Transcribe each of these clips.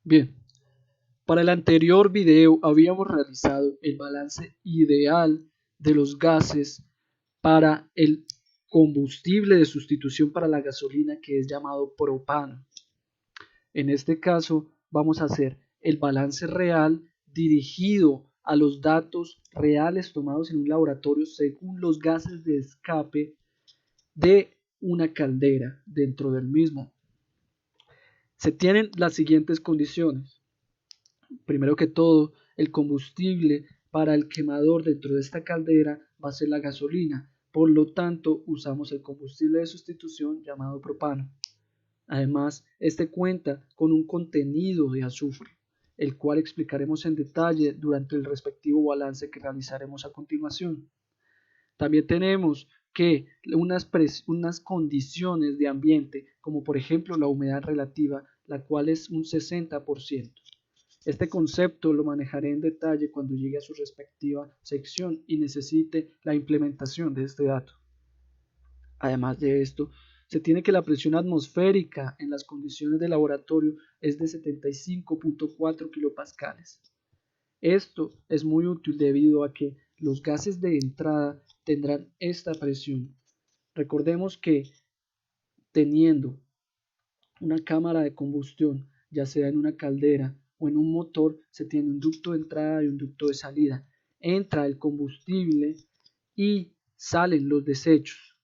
Bien, para el anterior video habíamos realizado el balance ideal de los gases para el combustible de sustitución para la gasolina, que es llamado propano. En este caso vamos a hacer el balance real dirigido a los datos reales tomados en un laboratorio según los gases de escape de una caldera dentro del mismo. Se tienen las siguientes condiciones. Primero que todo, el combustible para el quemador dentro de esta caldera va a ser la gasolina. Por lo tanto, usamos el combustible de sustitución llamado propano. Además, este cuenta con un contenido de azufre, el cual explicaremos en detalle durante el respectivo balance que realizaremos a continuación. También tenemos que unas condiciones de ambiente, como por ejemplo la humedad relativa, la cual es un 60%. Este concepto lo manejaré en detalle cuando llegue a su respectiva sección y necesite la implementación de este dato. Además de esto, se tiene que la presión atmosférica en las condiciones de laboratorio es de 75.4 kilopascales. Esto es muy útil debido a que los gases de entrada tendrán esta presión. Recordemos que teniendo una cámara de combustión, ya sea en una caldera o en un motor, se tiene un ducto de entrada y un ducto de salida. Entra el combustible y salen los desechos.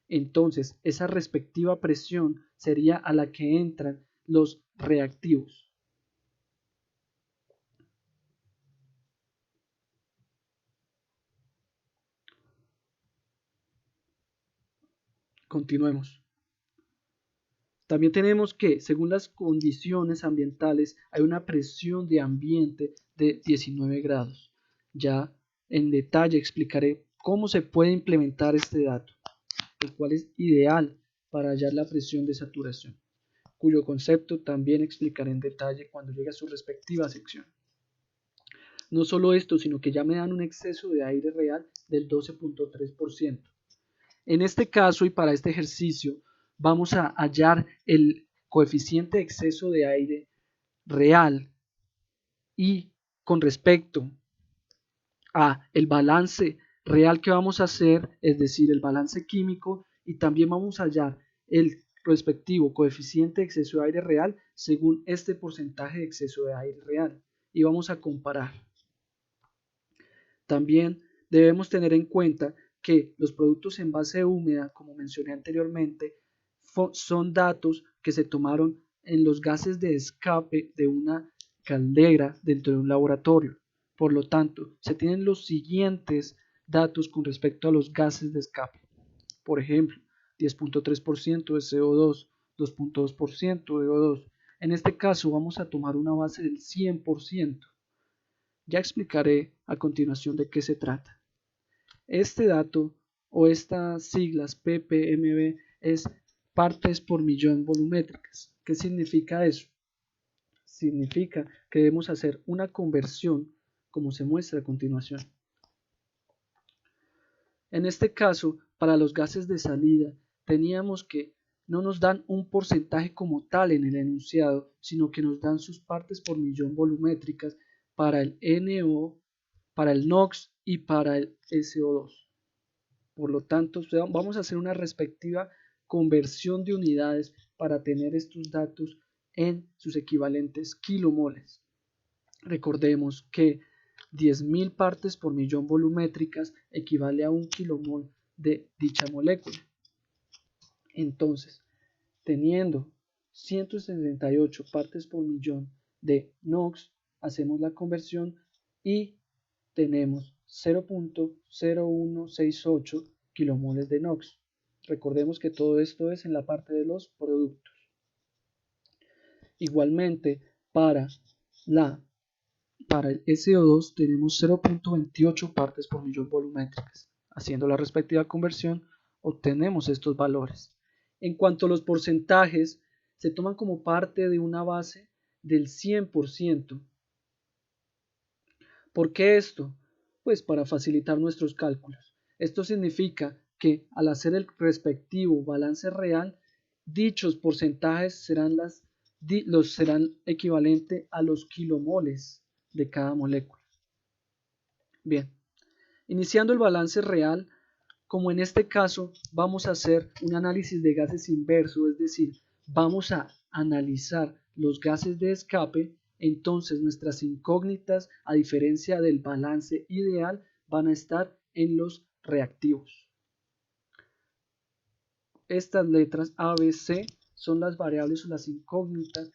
Entonces, esa respectiva presión sería a la que entran los reactivos. Continuemos. También tenemos que, según las condiciones ambientales, hay una presión de ambiente de 19 grados. Ya en detalle explicaré cómo se puede implementar este dato, el cual es ideal para hallar la presión de saturación, cuyo concepto también explicaré en detalle cuando llegue a su respectiva sección. No solo esto, sino que ya me dan un exceso de aire real del 12.3%. En este caso y para este ejercicio vamos a hallar el coeficiente de exceso de aire real y con respecto a el balance real que vamos a hacer, es decir, el balance químico, y también vamos a hallar el respectivo coeficiente de exceso de aire real según este porcentaje de exceso de aire real y vamos a comparar. También debemos tener en cuenta que los productos en base húmeda, como mencioné anteriormente, son datos que se tomaron en los gases de escape de una caldera dentro de un laboratorio. Por lo tanto, se tienen los siguientes datos con respecto a los gases de escape. Por ejemplo, 10.3% de CO2, 2.2% de O2. En este caso vamos a tomar una base del 100%. Ya explicaré a continuación de qué se trata. Este dato o estas siglas ppmb es partes por millón volumétricas. ¿Qué significa eso? Significa que debemos hacer una conversión como se muestra a continuación. En este caso, para los gases de salida, teníamos que no nos dan un porcentaje como tal en el enunciado, sino que nos dan sus partes por millón volumétricas para el NO, para el NOx y para el SO2. Por lo tanto, vamos a hacer una respectiva conversión de unidades para tener estos datos en sus equivalentes kilomoles. Recordemos que 10.000 partes por millón volumétricas equivale a 1 kilomol de dicha molécula. Entonces, teniendo 178 partes por millón de NOx, hacemos la conversión y tenemos 0.0168 kilomoles de NOx. Recordemos que todo esto es en la parte de los productos. Igualmente, para el SO2 tenemos 0.28 partes por millón volumétricas. Haciendo la respectiva conversión, obtenemos estos valores. En cuanto a los porcentajes, se toman como parte de una base del 100%. ¿Por qué esto? Pues para facilitar nuestros cálculos. Esto significa que al hacer el respectivo balance real, dichos porcentajes serán las los serán equivalente a los kilomoles de cada molécula. Bien, iniciando el balance real, como en este caso vamos a hacer un análisis de gases inverso, es decir, vamos a analizar los gases de escape, entonces nuestras incógnitas, a diferencia del balance ideal, van a estar en los reactivos. Estas letras A, B, C son las variables o las incógnitas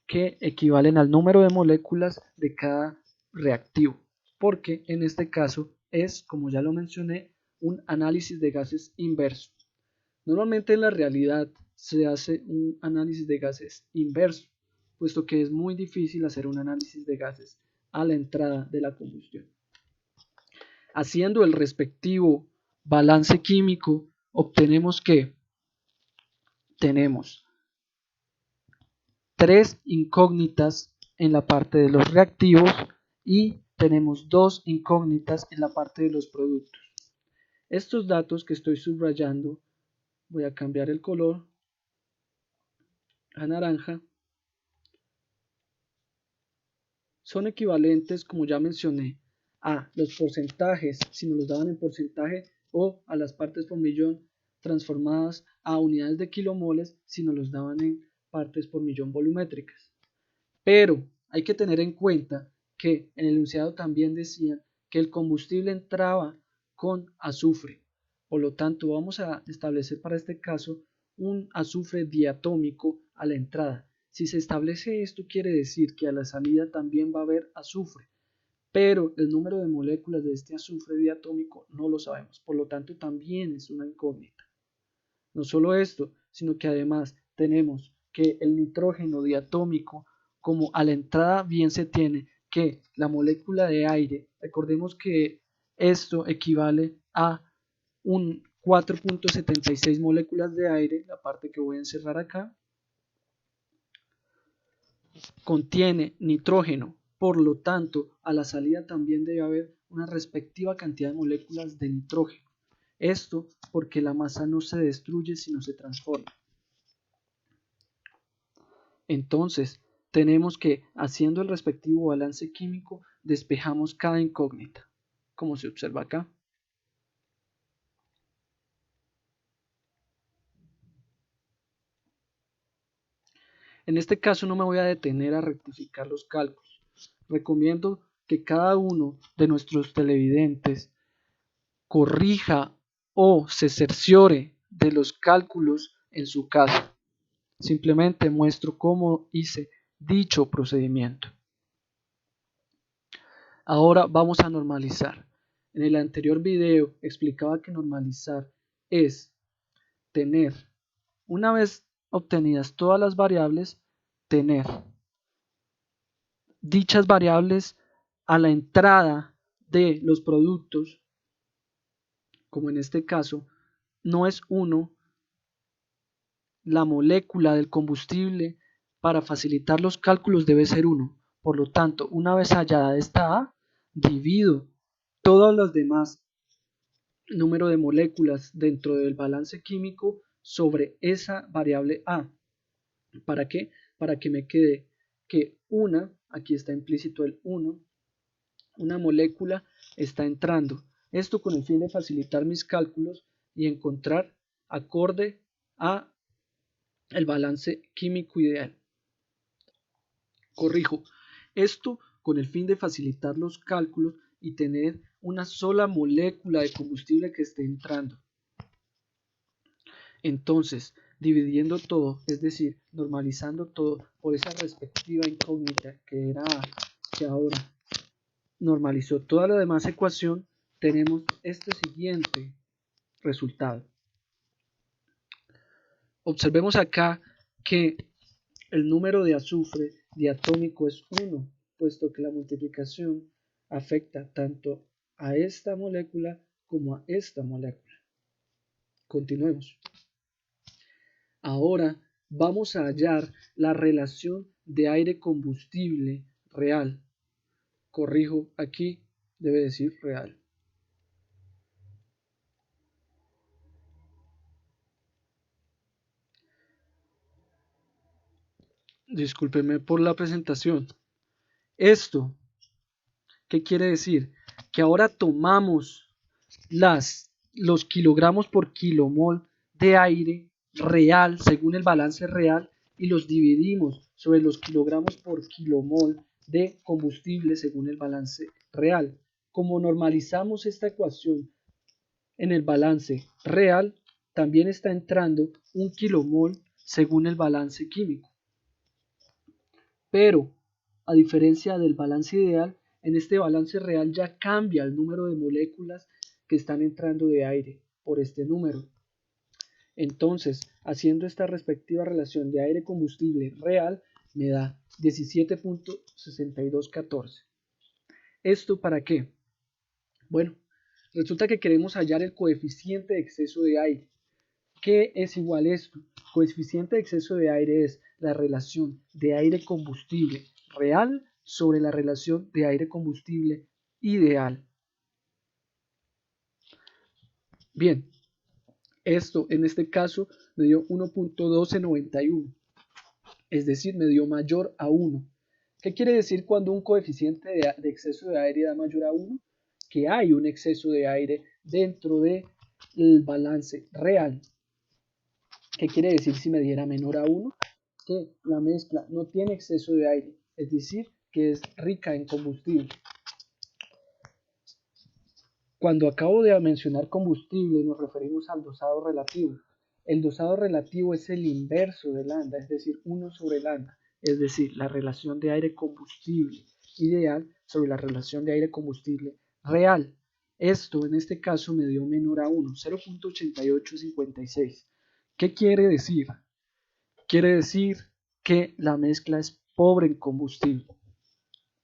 que equivalen al número de moléculas de cada reactivo, porque en este caso es, como ya lo mencioné, un análisis de gases inverso. Normalmente en la realidad se hace un análisis de gases inverso, puesto que es muy difícil hacer un análisis de gases a la entrada de la combustión. Haciendo el respectivo balance químico, obtenemos que tenemos 3 incógnitas en la parte de los reactivos y tenemos 2 incógnitas en la parte de los productos. Estos datos que estoy subrayando, voy a cambiar el color a naranja, son equivalentes, como ya mencioné, a los porcentajes, si nos los daban en porcentaje, o a las partes por millón transformadas a unidades de kilomoles, si nos los daban en partes por millón volumétricas. Pero hay que tener en cuenta que en el enunciado también decían que el combustible entraba con azufre. Por lo tanto, vamos a establecer para este caso un azufre diatómico a la entrada. Si se establece esto, quiere decir que a la salida también va a haber azufre, pero el número de moléculas de este azufre diatómico no lo sabemos. Por lo tanto, también es una incógnita. No solo esto, sino que además tenemos que el nitrógeno diatómico, como a la entrada bien se tiene que la molécula de aire, recordemos que esto equivale a un 4.76 moléculas de aire, la parte que voy a encerrar acá, contiene nitrógeno, por lo tanto a la salida también debe haber una respectiva cantidad de moléculas de nitrógeno. Esto porque la masa no se destruye sino se transforma. Entonces, tenemos que, haciendo el respectivo balance químico, despejamos cada incógnita, como se observa acá. En este caso no me voy a detener a rectificar los cálculos. Recomiendo que cada uno de nuestros televidentes corrija o se cerciore de los cálculos en su casa. Simplemente muestro cómo hice dicho procedimiento. Ahora vamos a normalizar. En el anterior video explicaba que normalizar es tener, una vez obtenidas todas las variables, tener dichas variables a la entrada de los productos, como en este caso, no es 1 la molécula del combustible, para facilitar los cálculos debe ser 1. Por lo tanto, una vez hallada esta A, divido todos los demás número de moléculas dentro del balance químico sobre esa variable A. ¿Para qué? Para que me quede que aquí está implícito el 1, una molécula está entrando. Esto con el fin de facilitar mis cálculos y encontrar acorde a el balance químico ideal. Corrijo, esto con el fin de facilitar los cálculos y tener una sola molécula de combustible que esté entrando. Entonces, dividiendo todo, es decir, normalizando todo por esa respectiva incógnita que era A, que ahora normalizó toda la demás ecuación, tenemos este siguiente resultado. Observemos acá que el número de azufre diatómico es 1, puesto que la multiplicación afecta tanto a esta molécula como a esta molécula. Continuemos. Ahora vamos a hallar la relación de aire-combustible real. Corrijo, aquí debe decir real. Discúlpeme por la presentación. Esto, ¿qué quiere decir? Que ahora tomamos los kilogramos por kilomol de aire real, según el balance real, y los dividimos sobre los kilogramos por kilomol de combustible según el balance real. Como normalizamos esta ecuación en el balance real, también está entrando un kilomol según el balance químico. Pero, a diferencia del balance ideal, en este balance real ya cambia el número de moléculas que están entrando de aire por este número. Entonces, haciendo esta respectiva relación de aire-combustible real, me da 17.6214. ¿Esto para qué? Bueno, resulta que queremos hallar el coeficiente de exceso de aire. ¿Qué es igual a esto? Coeficiente de exceso de aire es la relación de aire-combustible real sobre la relación de aire-combustible ideal. Bien, esto en este caso me dio 1.1291, es decir, me dio mayor a 1. ¿Qué quiere decir cuando un coeficiente de exceso de aire da mayor a 1? Que hay un exceso de aire dentro del balance real. ¿Qué quiere decir si me diera menor a 1? Que la mezcla no tiene exceso de aire, es decir, que es rica en combustible. Cuando acabo de mencionar combustible nos referimos al dosado relativo. El dosado relativo es el inverso de lambda, es decir, 1 sobre lambda, es decir, la relación de aire-combustible ideal sobre la relación de aire-combustible real. Esto en este caso me dio menor a 1, 0.8856. ¿Qué quiere decir? Quiere decir que la mezcla es pobre en combustible.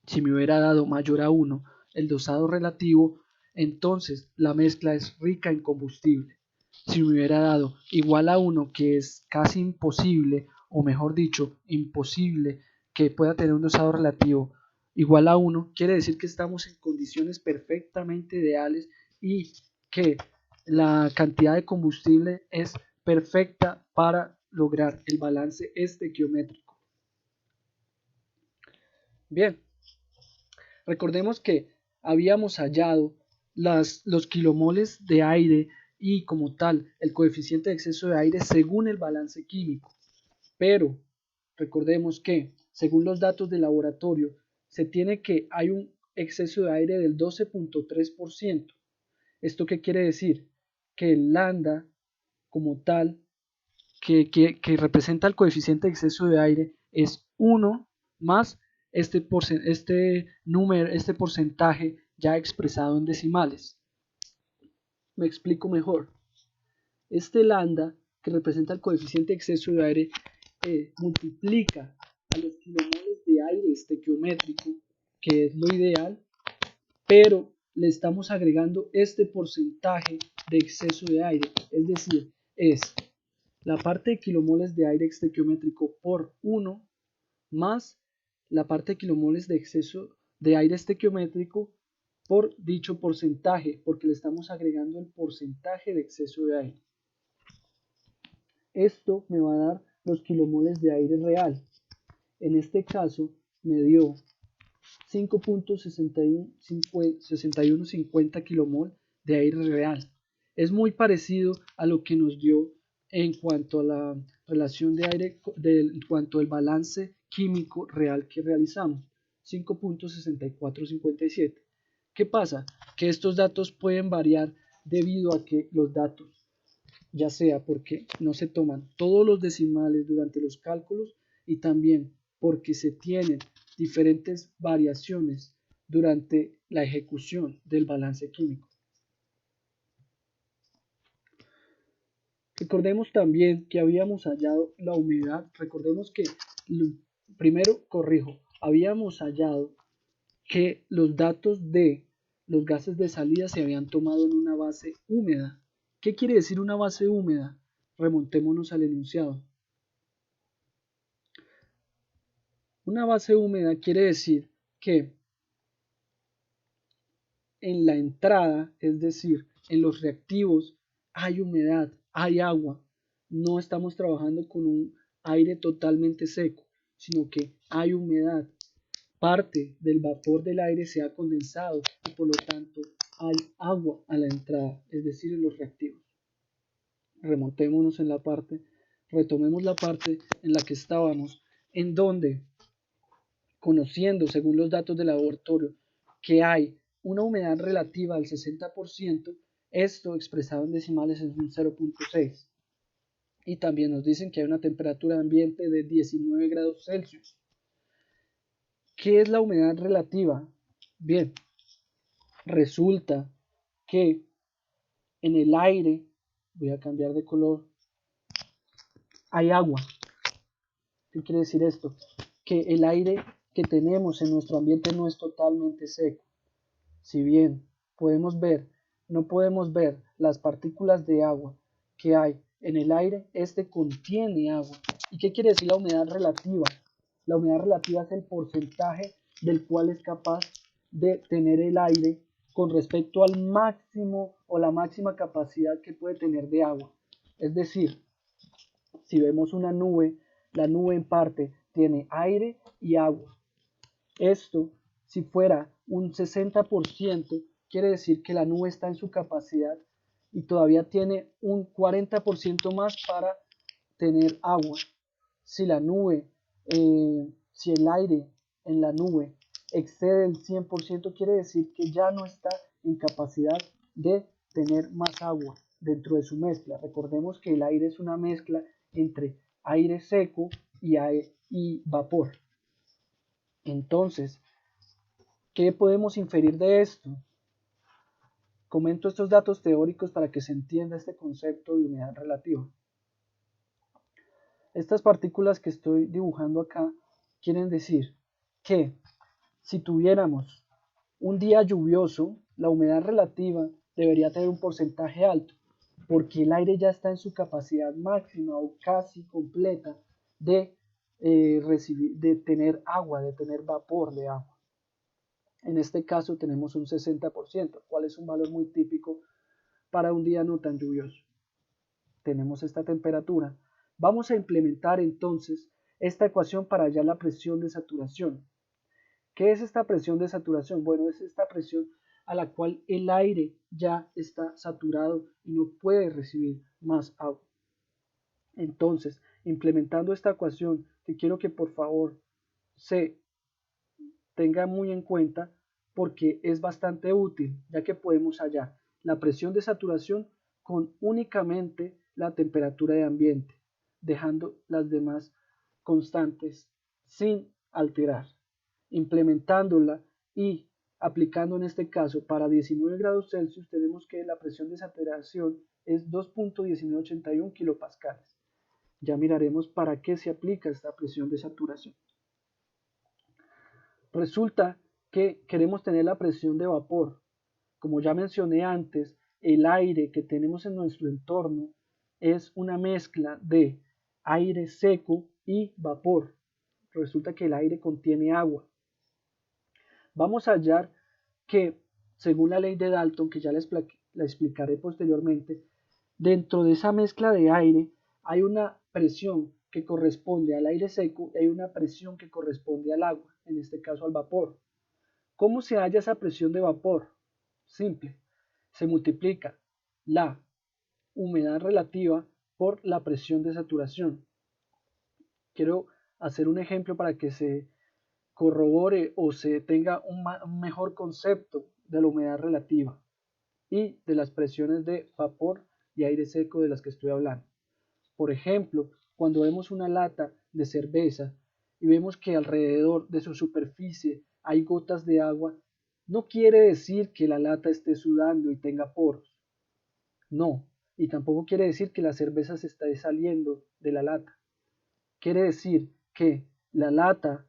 Si me hubiera dado mayor a 1 el dosado relativo, entonces la mezcla es rica en combustible. Si me hubiera dado igual a 1, que es casi imposible, o mejor dicho, imposible que pueda tener un dosado relativo igual a 1, quiere decir que estamos en condiciones perfectamente ideales y que la cantidad de combustible es perfecta para lograr el balance estequiométrico. Bien, recordemos que habíamos hallado los kilomoles de aire y como tal el coeficiente de exceso de aire según el balance químico. Pero recordemos que según los datos de laboratorio se tiene que hay un exceso de aire del 12.3%. ¿Esto qué quiere decir? Que el lambda como tal que representa el coeficiente de exceso de aire es 1 más este porcentaje ya expresado en decimales. Me explico mejor. Este lambda que representa el coeficiente de exceso de aire multiplica a los kilomoles de aire estequiométrico, que es lo ideal, pero le estamos agregando este porcentaje de exceso de aire, es decir, es la parte de kilomoles de aire estequiométrico por 1 más la parte de kilomoles de exceso de aire estequiométrico por dicho porcentaje, porque le estamos agregando el porcentaje de exceso de aire. Esto me va a dar los kilomoles de aire real. En este caso me dio 5.6150 kilomol de aire real. Es muy parecido a lo que nos dio en cuanto a la relación de aire, en cuanto al balance químico real que realizamos, 5.6457. ¿Qué pasa? Que estos datos pueden variar debido a que los datos, ya sea porque no se toman todos los decimales durante los cálculos y también porque se tienen diferentes variaciones durante la ejecución del balance químico. Recordemos también que habíamos hallado la humedad. Recordemos que, primero corrijo, habíamos hallado que los datos de los gases de salida se habían tomado en una base húmeda. ¿Qué quiere decir una base húmeda? Remontémonos al enunciado. Una base húmeda quiere decir que en la entrada, es decir, en los reactivos, hay humedad, hay agua. No estamos trabajando con un aire totalmente seco. sino que hay humedad. Parte del vapor del aire se ha condensado y por lo tanto hay agua a la entrada, es decir, en los reactivos. Remontémonos en la parte, retomemos la parte en la que estábamos, en donde, conociendo según los datos del laboratorio que hay una humedad relativa del 60%, esto expresado en decimales es un 0.6. Y también nos dicen que hay una temperatura ambiente de 19 grados Celsius. ¿Qué es la humedad relativa? Bien, resulta que en el aire, voy a cambiar de color, hay agua. ¿Qué quiere decir esto? Que el aire que tenemos en nuestro ambiente no es totalmente seco. Si bien no podemos ver las partículas de agua que hay en el aire, este contiene agua. ¿Y qué quiere decir la humedad relativa? La humedad relativa es el porcentaje del cual es capaz de tener el aire con respecto al máximo o la máxima capacidad que puede tener de agua. Es decir, si vemos una nube, la nube en parte tiene aire y agua. Esto, si fuera un 60%, quiere decir que la nube está en su capacidad y todavía tiene un 40% más para tener agua. Si la nube, si el aire en la nube excede el 100%, quiere decir que ya no está en capacidad de tener más agua dentro de su mezcla. Recordemos que el aire es una mezcla entre aire seco y vapor. Entonces, ¿qué podemos inferir de esto? Comento estos datos teóricos para que se entienda este concepto de humedad relativa. Estas partículas que estoy dibujando acá quieren decir que si tuviéramos un día lluvioso, la humedad relativa debería tener un porcentaje alto, porque el aire ya está en su capacidad máxima o casi completa de de tener agua, de tener vapor de agua. En este caso tenemos un 60%, cual es un valor muy típico para un día no tan lluvioso. Tenemos esta temperatura. Vamos a implementar entonces esta ecuación para hallar la presión de saturación. ¿Qué es esta presión de saturación? Bueno, es esta presión a la cual el aire ya está saturado y no puede recibir más agua. Entonces, implementando esta ecuación, que quiero que por favor se tenga muy en cuenta porque es bastante útil, ya que podemos hallar la presión de saturación con únicamente la temperatura de ambiente, dejando las demás constantes sin alterar. Implementándola y aplicando en este caso para 19 grados Celsius, tenemos que la presión de saturación es 2.1981 kilopascales. Ya miraremos para qué se aplica esta presión de saturación. Resulta que queremos tener la presión de vapor. Como ya mencioné antes, el aire que tenemos en nuestro entorno es una mezcla de aire seco y vapor. Resulta que el aire contiene agua. Vamos a hallar que, según la ley de Dalton, que ya la explicaré posteriormente, dentro de esa mezcla de aire hay una presión que corresponde al aire seco y hay una presión que corresponde al agua, en este caso al vapor. ¿Cómo se halla esa presión de vapor? Simple. Se multiplica la humedad relativa por la presión de saturación. Quiero hacer un ejemplo para que se corrobore o se tenga un mejor concepto de la humedad relativa y de las presiones de vapor y aire seco de las que estoy hablando. Por ejemplo, cuando vemos una lata de cerveza y vemos que alrededor de su superficie hay gotas de agua, no quiere decir que la lata esté sudando y tenga poros. No, y tampoco quiere decir que la cerveza se esté saliendo de la lata. Quiere decir que la lata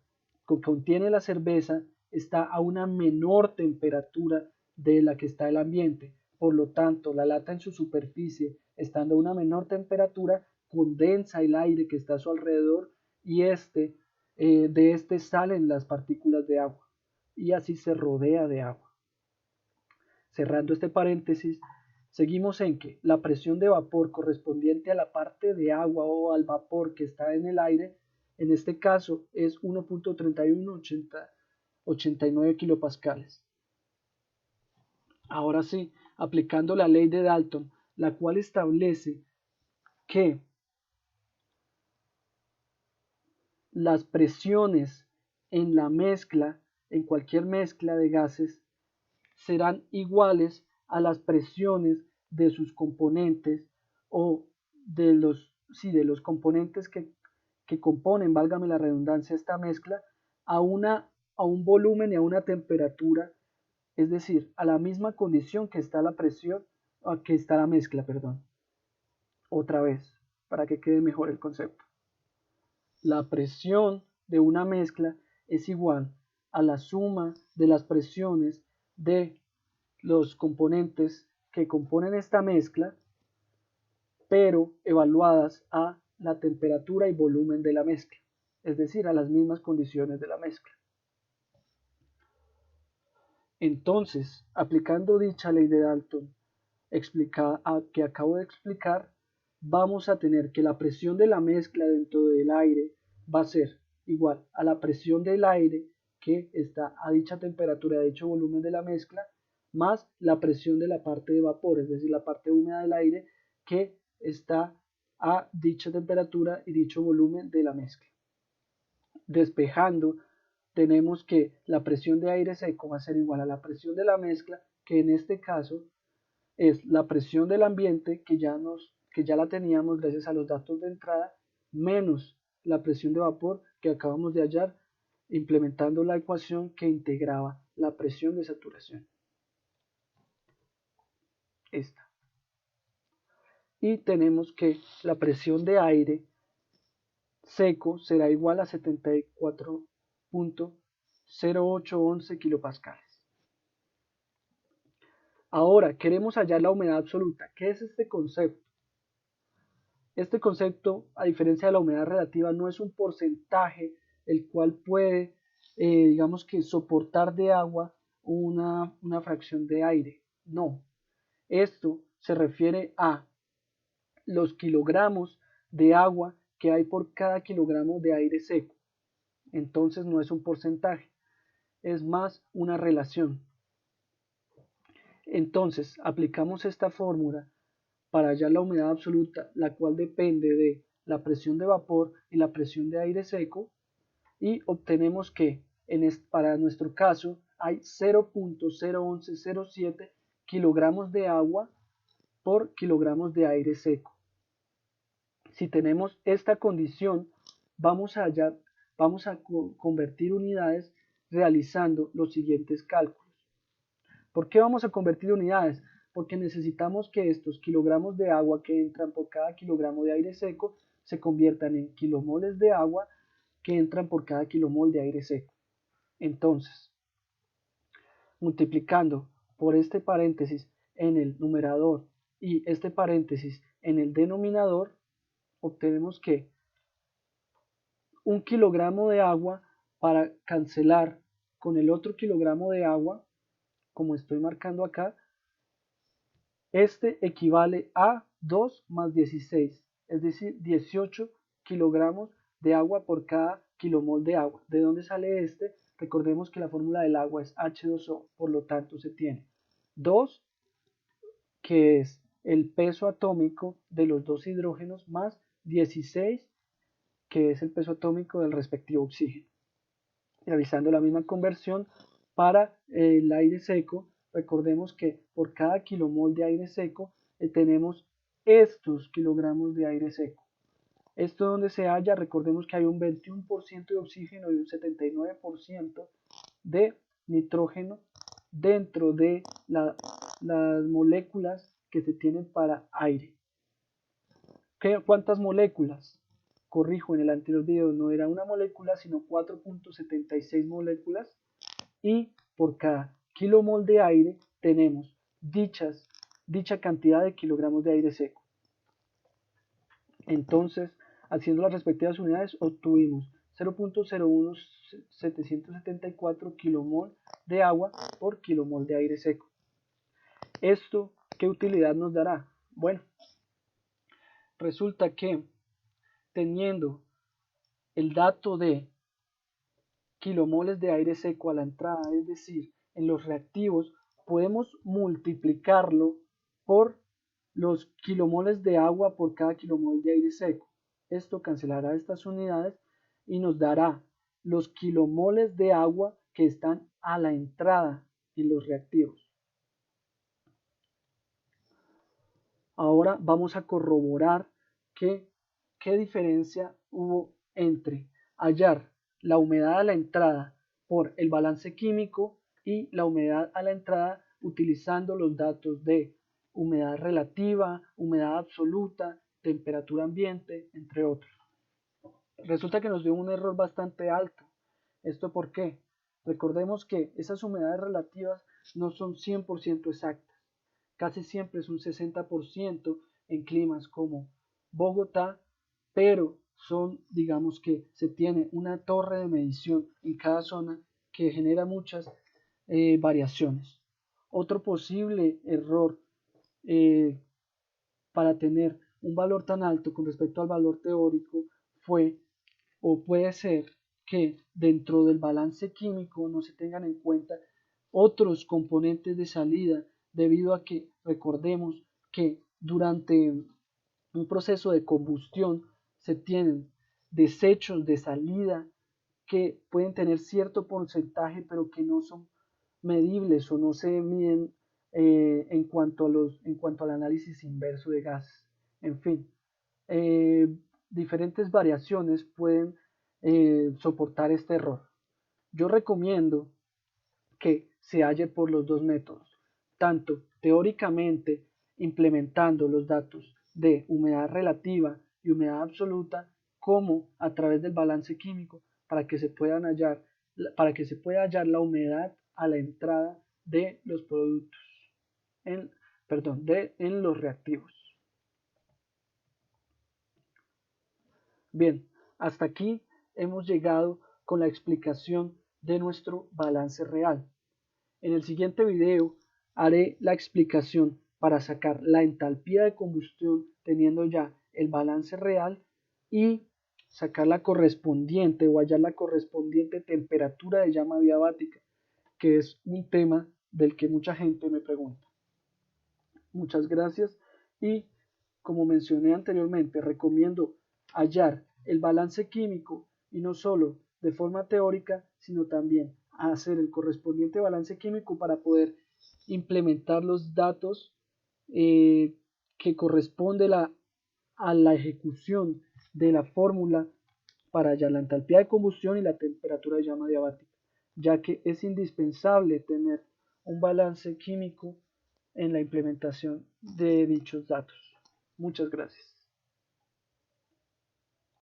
que contiene la cerveza está a una menor temperatura de la que está el ambiente. Por lo tanto, la lata en su superficie, estando a una menor temperatura, condensa el aire que está a su alrededor y de este salen las partículas de agua y así se rodea de agua. Cerrando este paréntesis, seguimos en que la presión de vapor correspondiente a la parte de agua o al vapor que está en el aire En este caso es 1.3189 kilopascales. Ahora sí, aplicando la ley de Dalton, la cual establece que las presiones en la mezcla, en cualquier mezcla de gases, serán iguales a las presiones de sus componentes o de los componentes que componen, válgame la redundancia, esta mezcla a un volumen y a una temperatura, es decir, a la misma condición que está la presión, que está la mezcla, perdón. Otra vez, para que quede mejor el concepto. La presión de una mezcla es igual a la suma de las presiones de los componentes que componen esta mezcla, pero evaluadas a la temperatura y volumen de la mezcla, es decir, a las mismas condiciones de la mezcla. Entonces, aplicando dicha ley de Dalton que acabo de explicar, vamos a tener que la presión de la mezcla dentro del aire va a ser igual a la presión del aire que está a dicha temperatura, a dicho volumen de la mezcla, más la presión de la parte de vapor, es decir, la parte húmeda del aire que está a dicha temperatura y dicho volumen de la mezcla. Despejando, tenemos que la presión de aire seco va a ser igual a la presión de la mezcla, que en este caso es la presión del ambiente que ya la teníamos gracias a los datos de entrada, menos la presión de vapor que acabamos de hallar implementando la ecuación que integraba la presión de saturación. Esta. Y tenemos que la presión de aire seco será igual a 74.0811 kilopascales. Ahora queremos hallar la humedad absoluta. ¿Qué es este concepto? Este concepto, a diferencia de la humedad relativa, no es un porcentaje el cual puede, digamos que soportar de agua una fracción de aire. No, esto se refiere a los kilogramos de agua que hay por cada kilogramo de aire seco. Entonces no es un porcentaje, es más una relación. Entonces aplicamos esta fórmula para hallar la humedad absoluta, la cual depende de la presión de vapor y la presión de aire seco, y obtenemos que para nuestro caso hay 0.01107 kilogramos de agua por kilogramos de aire seco. Si tenemos esta condición, vamos a convertir unidades realizando los siguientes cálculos. ¿Por qué vamos a convertir unidades? Porque necesitamos que estos kilogramos de agua que entran por cada kilogramo de aire seco se conviertan en kilomoles de agua que entran por cada kilomol de aire seco. Entonces, multiplicando por este paréntesis en el numerador y este paréntesis en el denominador, obtenemos que un kilogramo de agua, para cancelar con el otro kilogramo de agua, como estoy marcando acá, este equivale a 2 más 16, es decir, 18 kilogramos de agua por cada kilomol de agua. ¿De dónde sale este? Recordemos que la fórmula del agua es H2O, por lo tanto se tiene 2, que es el peso atómico de los dos hidrógenos, más 16, que es el peso atómico del respectivo oxígeno. Realizando la misma conversión para el aire seco, recordemos que por cada kilomol de aire seco tenemos estos kilogramos de aire seco. Esto donde se halla, recordemos que hay un 21% de oxígeno y un 79% de nitrógeno dentro de las moléculas que se tienen para aire. ¿Cuántas moléculas? Corrijo, en el anterior video no era una molécula, sino 4.76 moléculas, y por cada kilomol de aire tenemos dicha cantidad de kilogramos de aire seco. Entonces, haciendo las respectivas unidades, obtuvimos 0.01774 kilomol de agua por kilomol de aire seco. ¿Esto qué utilidad nos dará? Bueno, resulta que teniendo el dato de kilomoles de aire seco a la entrada, es decir, en los reactivos, podemos multiplicarlo por los kilomoles de agua por cada kilomol de aire seco. Esto cancelará estas unidades y nos dará los kilomoles de agua que están a la entrada en los reactivos. Ahora vamos a corroborar qué diferencia hubo entre hallar la humedad a la entrada por el balance químico y la humedad a la entrada utilizando los datos de humedad relativa, humedad absoluta, temperatura ambiente, entre otros. Resulta que nos dio un error bastante alto. ¿Esto por qué? Recordemos que esas humedades relativas no son 100% exactas. Casi siempre es un 60% en climas como Bogotá, pero digamos que se tiene una torre de medición en cada zona que genera muchas variaciones. Otro posible error para tener un valor tan alto con respecto al valor teórico fue o puede ser que dentro del balance químico no se tengan en cuenta otros componentes de salida debido a que recordemos que durante un proceso de combustión se tienen desechos de salida que pueden tener cierto porcentaje pero que no son medibles o no se miden en cuanto al análisis inverso de gases. En fin, eh, diferentes variaciones pueden soportar este error. Yo recomiendo que se halle por los dos métodos, tanto teóricamente implementando los datos de humedad relativa y humedad absoluta, como a través del balance químico para que se pueda hallar la humedad a la entrada de los productos, en los reactivos. Bien, hasta aquí hemos llegado con la explicación de nuestro balance real. En el siguiente video haré la explicación para sacar la entalpía de combustión teniendo ya el balance real y sacar la correspondiente o hallar la correspondiente temperatura de llama diabática, que es un tema del que mucha gente me pregunta. Muchas gracias y como mencioné anteriormente, recomiendo hallar el balance químico y no solo de forma teórica, sino también hacer el correspondiente balance químico para poder implementar los datos que corresponde a la ejecución de la fórmula para hallar la entalpía de combustión y la temperatura de llama diabática, ya que es indispensable tener un balance químico en la implementación de dichos datos. Muchas gracias.